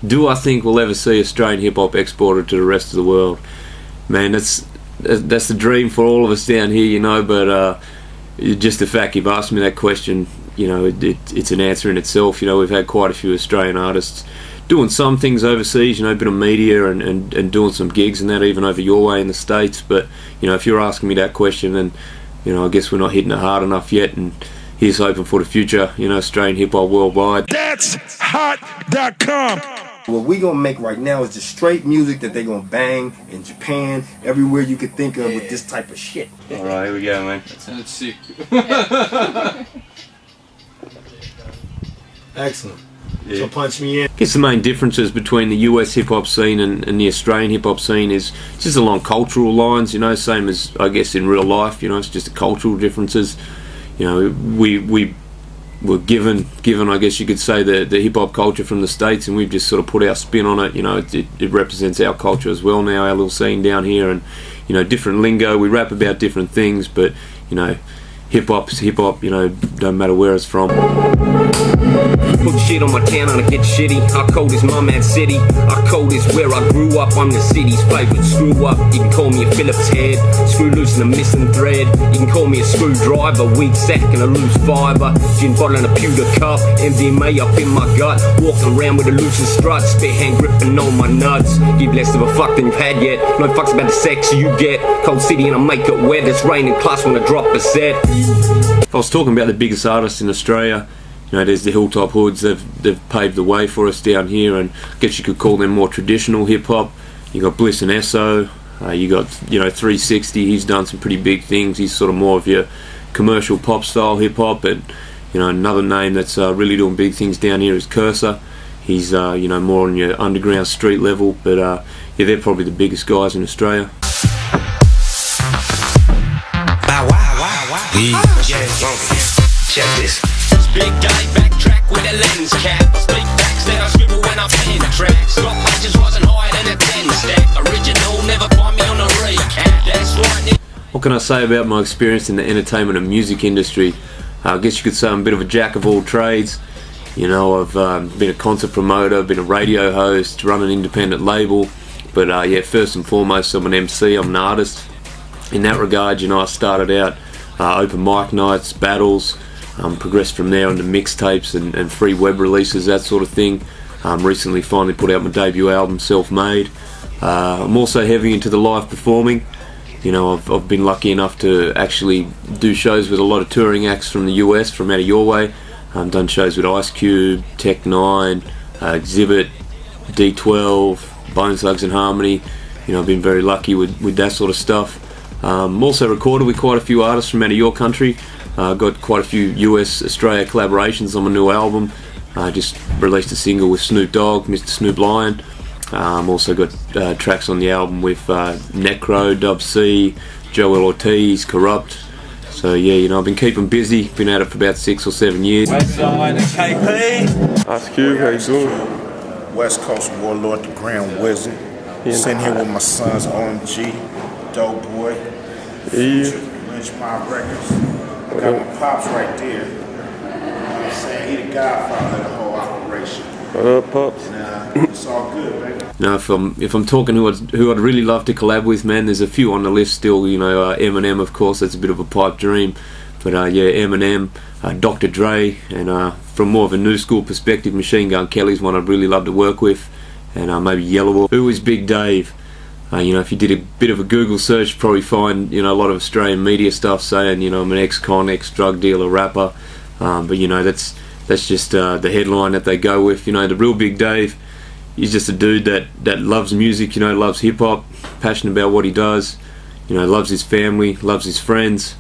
do I think we'll ever see Australian hip-hop exported to the rest of the world? Man, that's the dream for all of us down here, you know, but just the fact you've asked me that question, you know, it's an answer in itself. You know, we've had quite a few Australian artists doing some things overseas, you know, a bit of media and doing some gigs and that, even over your way in the States. But, you know, if you're asking me that question, then, you know, I guess we're not hitting it hard enough yet, and here's hoping for the future, you know, Australian hip-hop worldwide. That's hot.com. What we gonna make right now is just straight music that they gonna bang in Japan, everywhere you could think of with this type of shit. Alright, here we go, man. That sounds sick. Excellent. Yeah. So punch me in. I guess the main differences between the US hip-hop scene and the Australian hip-hop scene is just along cultural lines, you know, same as, I guess, in real life, you know, it's just the cultural differences. You know, we were given, I guess you could say, the hip-hop culture from the States, and we've just sort of put our spin on it. You know, it represents our culture as well now, our little scene down here, and, you know, different lingo, we rap about different things, but, you know, hip-hop's hip-hop, you know, don't matter where it's from. Put shit on my town and I get shitty. Our code is my mad city. Our code is where I grew up. I'm the city's favourite screw up. You can call me a Phillips head, screw loose and a missing thread. You can call me a screwdriver, weak sack and a loose fibre. Gin bottle and a pewter cup, MDMA up in my gut. Walking around with a loose strut, spare hand gripping on my nuts. Give less of a fuck than you've had yet. No fucks about the sex you get. Cold city and I make it wet. It's raining class when I drop a set. If I was talking about the biggest artists in Australia, you know, there's the Hilltop Hoods. They've paved the way for us down here, and I guess you could call them more traditional hip hop. You got Bliss and Esso. You got, you know, 360. He's done some pretty big things. He's sort of more of your commercial pop style hip hop. And, you know, another name that's really doing big things down here is Cursor. He's you know, more on your underground street level. But yeah, they're probably the biggest guys in Australia. Check this. Big guy backtrack with a lens cap. I speak facts that I scribble when I pen tracks. Rock punches wasn't higher than a 10 stack. Original, never find me on a recap. That's right. What can I say about my experience in the entertainment and music industry? I guess you could say I'm a bit of a jack of all trades. You know, I've been a concert promoter, been a radio host, run an independent label. But yeah, first and foremost, I'm an MC, I'm an artist. In that regard, you know, I started out open mic nights, battles, progressed from there into mixtapes and free web releases, that sort of thing. Recently finally put out my debut album, Self-Made. I'm also heavy into the live performing. You know, I've been lucky enough to actually do shows with a lot of touring acts from the US, from out of your way. Done shows with Ice Cube, Tech Nine, Exhibit, D12, Bone Thugs and Harmony. You know, I've been very lucky with that sort of stuff. Also recorded with quite a few artists from out of your country. Got quite a few US-Australia collaborations on my new album. Just released a single with Snoop Dogg, Mr. Snoop Lion. Also got tracks on the album with Necro, Dub C, Joel Ortiz, Corrupt. So yeah, you know, I've been keeping busy. Been at it for about 6 or 7 years. Westside, KP. Ice Cube, how you doing? West Coast Warlord, the Grand Wizard. Sitting here with my sons, OMG, Doughboy, Lynch Mob Records. Got my pops right there. You know what I'm saying? He the godfather of the whole operation. What up, Pops? It's all good, baby. Now, if I'm talking who I'd really love to collab with, man, there's a few on the list still. You know, Eminem, of course, that's a bit of a pipe dream. But yeah, Eminem, Dr. Dre, and from more of a new school perspective, Machine Gun Kelly's one I'd really love to work with. And maybe Yellow. Who is Big Dave? You know, if you did a bit of a Google search, you'd probably find, you know, a lot of Australian media stuff saying, you know, I'm an ex-con, ex-drug dealer, rapper. But, you know, that's just the headline that they go with. You know, the real Big Dave, he's just a dude that loves music, you know, loves hip-hop, passionate about what he does, you know, loves his family, loves his friends.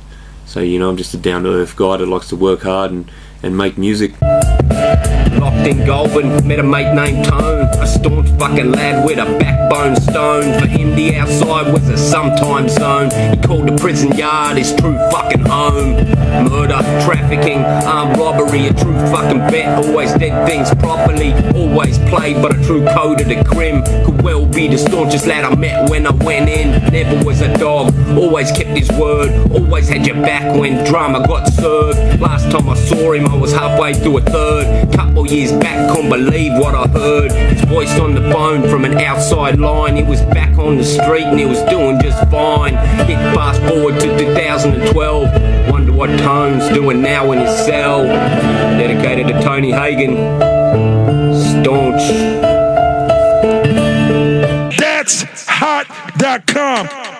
So, you know, I'm just a down-to-earth guy that likes to work hard and make music. Locked in Goulburn, met a mate named Tone, a staunch fucking lad with a backbone stone. For him the outside was a sometime zone. He called the prison yard his true fucking home. Murder, trafficking, armed robbery, a true fucking vet. Always did things properly, always played but a true code of the crim. Could well be the staunchest lad I met when I went in. Never was a dog, always kept his word. Always had your back when drama got served. Last time I saw him I was halfway through a third. Couple 4 years back, can't believe what I heard. His voice on the phone from an outside line. He was back on the street and he was doing just fine. Hit fast forward to 2012. Wonder what Tone's doing now in his cell. Dedicated to Tony Hagen. Staunch. That's hot.com.